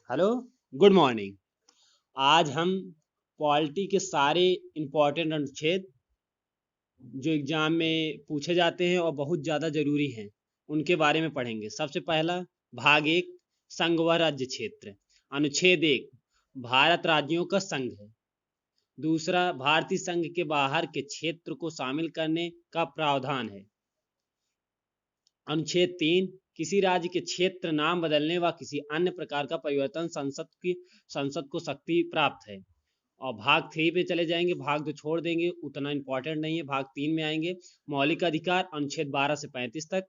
Hello, good morning. आज हम polity के सारे इम्पोर्टेंट अनुच्छेद जो एग्जाम में पूछे जाते हैं और बहुत ज़्यादा ज़रूरी हैं उनके बारे में पढ़ेंगे। सबसे पहला भाग एक, संघ व राज्य क्षेत्र। अनुच्छेद एक, भारत राज्यों का संघ है। दूसरा, भारतीय संघ के बाहर के क्षेत्र को शामिल करने का प्रावधान है। अनुच्छेद तीन, किसी राज्य के क्षेत्र नाम बदलने व किसी अन्य प्रकार का परिवर्तन संसद को शक्ति प्राप्त है। और भाग थ्री पे चले जाएंगे, भाग दो छोड़ देंगे, उतना इंपॉर्टेंट नहीं है। भाग तीन में आएंगे, मौलिक अधिकार अनुच्छेद 12 से 35 तक,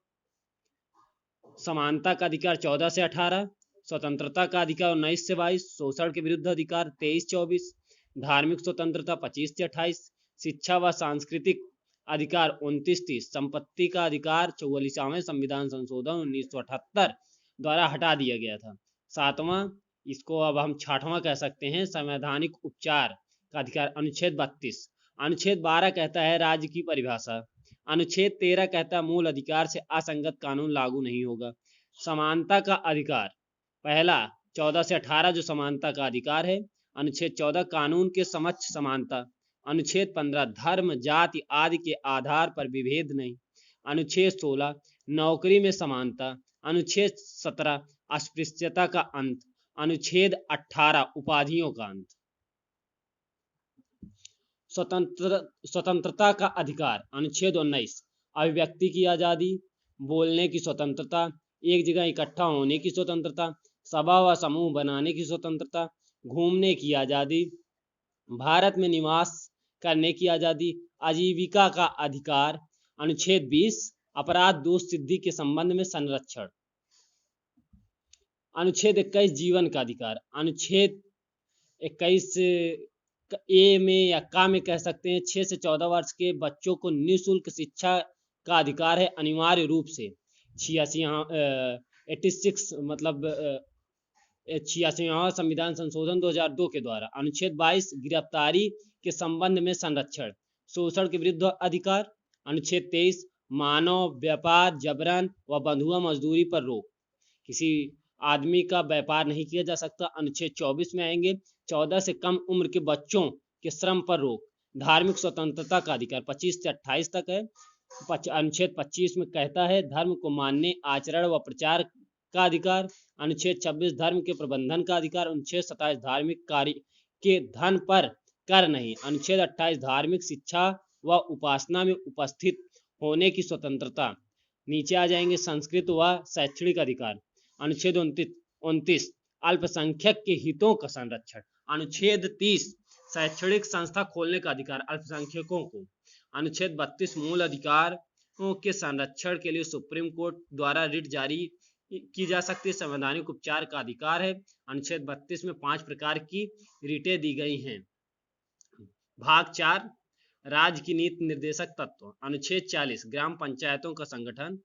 समानता का अधिकार 14 से 18, स्वतंत्रता का अधिकार 19 से 22, शोषण के विरुद्ध अधिकार 23-24, धार्मिक स्वतंत्रता 25 से 28, शिक्षा व सांस्कृतिक अधिकार 29-30, संपत्ति का अधिकार 44वें संविधान संशोधन 1978 द्वारा हटा दिया गया था। सातवां, इसको अब हम छठवां कह सकते हैं, संवैधानिक उपचार का अधिकार अनुच्छेद 32। अनुच्छेद 12 कहता है राज्य की परिभाषा। अनुच्छेद 13 कहता है मूल अधिकार से असंगत कानून लागू नहीं होगा। समानता का अधिकार, पहला 14 से 18 जो समानता का अधिकार है। अनुच्छेद 14, कानून के समक्ष समानता। अनुच्छेद 15, धर्म जाति आदि के आधार पर विभेद नहीं। अनुच्छेद 16, नौकरी में समानता। अनुच्छेद 17, अस्पृश्यता का अंत। अनुच्छेद 18, उपाधियों का अंत। स्वतंत्रता का अधिकार अनुच्छेद 19, अभिव्यक्ति की आज़ादी, बोलने की स्वतंत्रता, एक जगह इकट्ठा होने की स्वतंत्रता, सभा व समूह बनाने की स्वतंत्रता, घूमने की आज़ादी, भारत में निवास करने की आज़ादी, आजीविका का अधिकार। अनुच्छेद 20, अपराध दोष सिद्धि के संबंध में संरक्षण। अनुच्छेद 21, जीवन का अधिकार। अनुच्छेद 21 ए में या का में कह सकते हैं 6 से 14 वर्ष के बच्चों को निःशुल्क शिक्षा का अधिकार है अनिवार्य रूप से। 86 मतलब 86वां संविधान संशोधन 2002 के द्वारा। अनुच्छेद 22, गिरफ्तारी के संबंध में संरक्षण, शोषण के विरुद्ध अधिकार। अनुच्छेद 23, मानव व्यापार, जबरन व बंधुआ मजदूरी पर रोक, किसी आदमी का व्यापार नहीं किया जा सकता। अनुच्छेद 24 में आएंगे, 14 से कम उम्र के बच्चों के श्रम पर रोक। धार्मिक स्वतंत्रता का अधिकार 25 से 28 तक है। अनुच्छेद 25 में कहता है धर्म को मानने, आचरण व प्रचार का अधिकार। अनुच्छेद 26, धर्म के प्रबंधन का अधिकार। अनुच्छेद 27, धार्मिक कार्य के धन पर कर नहीं। अनुच्छेद 28, धार्मिक शिक्षा व उपासना में उपस्थित होने की स्वतंत्रता। नीचे आ जाएंगे, संस्कृत व शैक्षणिक अधिकार। अनुच्छेद 29, अल्पसंख्यक के हितों का संरक्षण। अनुच्छेद 30, शैक्षणिक संस्था खोलने का अधिकार अल्पसंख्यकों को। अनुच्छेद 32, मूल अधिकारों के संरक्षण के लिए सुप्रीम कोर्ट द्वारा रिट जारी की जा सकती है, संवैधानिक उपचार का अधिकार है। अनुच्छेद 32 में 5 प्रकार की रिटें दी गई हैं। भाग 4, राज्य की नीति निर्देशक तत्व। अनुच्छेद 40, ग्राम पंचायतों का संगठन।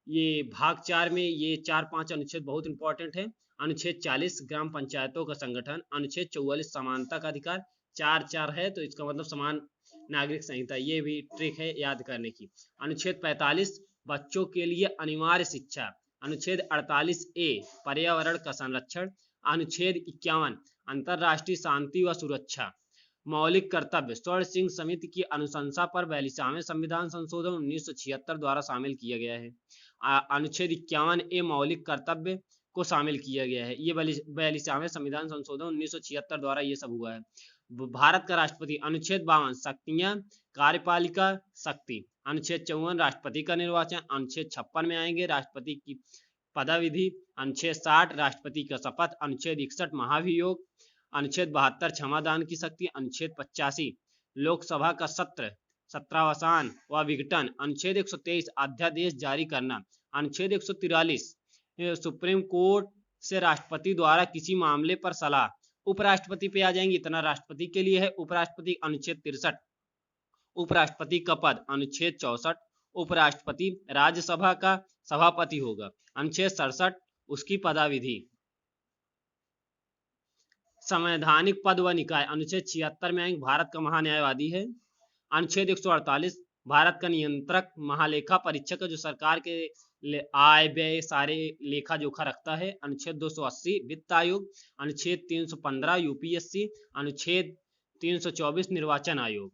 ये भाग 4 में ये 4-5 अनुच्छेद बहुत इंपॉर्टेंट है। अनुच्छेद 40, ग्राम पंचायतों का संगठन। अनुच्छेद 44, समानता का अधिकार। 4-4 है तो इसका मतलब समान नागरिक संहिता, ये भी ट्रिक है याद करने की। अनुच्छेद 45, बच्चों के लिए अनिवार्य शिक्षा। अनुच्छेद 48 ए, पर्यावरण का संरक्षण। अनुच्छेद 51, अंतरराष्ट्रीय शांति व सुरक्षा। मौलिक कर्तव्य, स्वर्ण सिंह समिति की अनुशंसा पर 42वें संविधान संशोधन 1976 द्वारा शामिल किया गया है। अनुच्छेद 51 ए, मौलिक कर्तव्य को शामिल किया गया है। ये 42वें संविधान संशोधन 1976 द्वारा ये सब हुआ है। भारत का राष्ट्रपति। अनुच्छेद 52, शक्तियां, कार्यपालिका शक्ति। अनुच्छेद 54, राष्ट्रपति का निर्वाचन। अनुच्छेद 56 में आएंगे, राष्ट्रपति की पदविधि। अनुच्छेद 60, राष्ट्रपति का शपथ। अनुच्छेद 61, महाभियोग। अनुच्छेद 72, क्षमादान की शक्ति। अनुच्छेद 85, लोकसभा का सत्र सत्रावसान व विघटन। अनुच्छेद 123, अध्यादेश जारी करना। अनुच्छेद 143, सुप्रीम कोर्ट से राष्ट्रपति द्वारा किसी मामले पर सलाह। उपराष्ट्रपति पे आ जाएंगे, इतना राष्ट्रपति के लिए है। उपराष्ट्रपति। अनुच्छेद 63, उपराष्ट्रपति का पद। अनुच्छेद 64, उपराष्ट्रपति राज्यसभा का सभापति होगा। अनुच्छेद 67, उसकी पदाविधि। संवैधानिक पद व निकाय। अनुच्छेद 76 में आएंगे, भारत का महान्यायवादी है। अनुच्छेद 148, भारत का नियंत्रक महालेखा परीक्षक है, जो सरकार के आय व्यय सारे लेखा जोखा रखता है। अनुच्छेद 280 वित्त आयोग। अनुच्छेद 315 यूपीएससी। अनुच्छेद 324 निर्वाचन आयोग।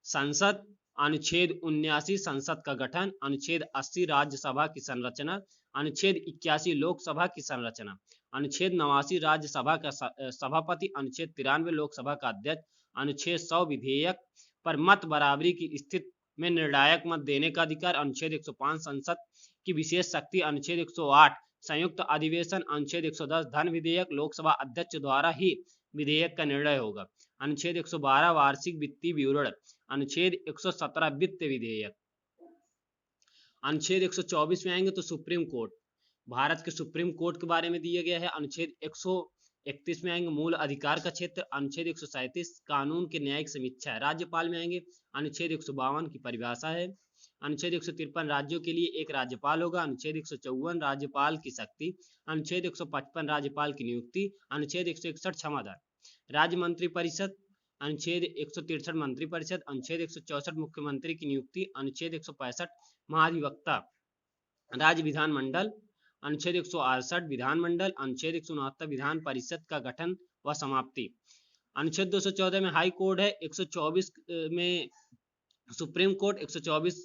संसद। अनुच्छेद 79 संसद का गठन। अनुच्छेद 80 राज्यसभा की संरचना। अनुच्छेद 81 लोकसभा की संरचना। अनुच्छेद 89 राज्यसभा का सभापति। अनुच्छेद 93 लोकसभा का अध्यक्ष। अनुच्छेद 100 विधेयक पर मत बराबरी की स्थिति में निर्णायक मत देने का अधिकार। अनुच्छेद 105 संसद की विशेष शक्ति। अनुच्छेद 108 संयुक्त अधिवेशन। अनुच्छेद 110 धन विधेयक लोकसभा अध्यक्ष द्वारा ही विधेयक का निर्णय होगा। अनुच्छेद 112 वार्षिक वित्तीय विवरण। अनुच्छेद 117 वित्त विधेयक। अनुच्छेद 124 में आएंगे तो सुप्रीम कोर्ट, भारत के सुप्रीम कोर्ट के बारे में दिया गया है। अनुच्छेद 131 में आएंगे मूल अधिकार का क्षेत्र। अनुच्छेद 137 कानून के न्यायिक समीक्षा है। राज्यपाल में आएंगे अनुच्छेद 152 की परिभाषा है। अनुच्छेद 153 राज्यों के लिए एक राज्यपाल होगा। अनुच्छेद 154 राज्यपाल की शक्ति। अनुच्छेद 155 राज्यपाल की नियुक्ति। अनुच्छेद 161 क्षमादान राज्य मंत्रिपरिषद। अनुच्छेद 163 मंत्रिपरिषद। अनुच्छेद 164 मुख्यमंत्री की नियुक्ति। अनुच्छेद 165 महाधिवक्ता राज्य विधानमंडल। अनुच्छेद 168 विधानमंडल। अनुच्छेद 169 विधान परिषद का गठन व समाप्ति। अनुच्छेद 214 में हाई कोर्ट है। 124 में सुप्रीम कोर्ट। 124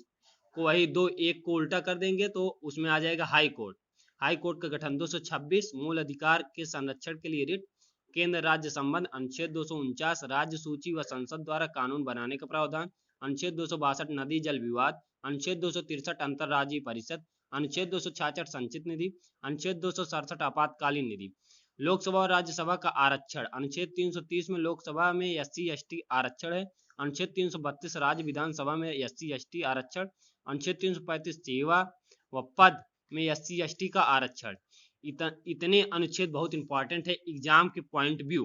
को वही दो एक को उल्टा कर देंगे तो उसमें आ जाएगा हाई कोर्ट। हाई कोर्ट का गठन। 226 मूल अधिकार के संरक्षण के लिए रिट केंद्र राज्य संबंध। अनुच्छेद 249 राज्य सूची व संसद द्वारा कानून बनाने का प्रावधान। अनुच्छेद 262 नदी जल विवाद। अनुच्छेद 263 अंतरराज्यीय परिषद। अनुच्छेद 266 संचित निधि। अनुच्छेद 267 आपातकालीन निधि। लोकसभा और राज्यसभा का आरक्षण। अनुच्छेद 330 में लोकसभा में SC/ST आरक्षण है। अनुच्छेद 332 राज्य विधानसभा में SC/ST आरक्षण। अनुच्छेद 335 सेवा व पद में SC/ST का आरक्षण। इतने अनुच्छेद बहुत इंपॉर्टेंट है एग्जाम के पॉइंट व्यू।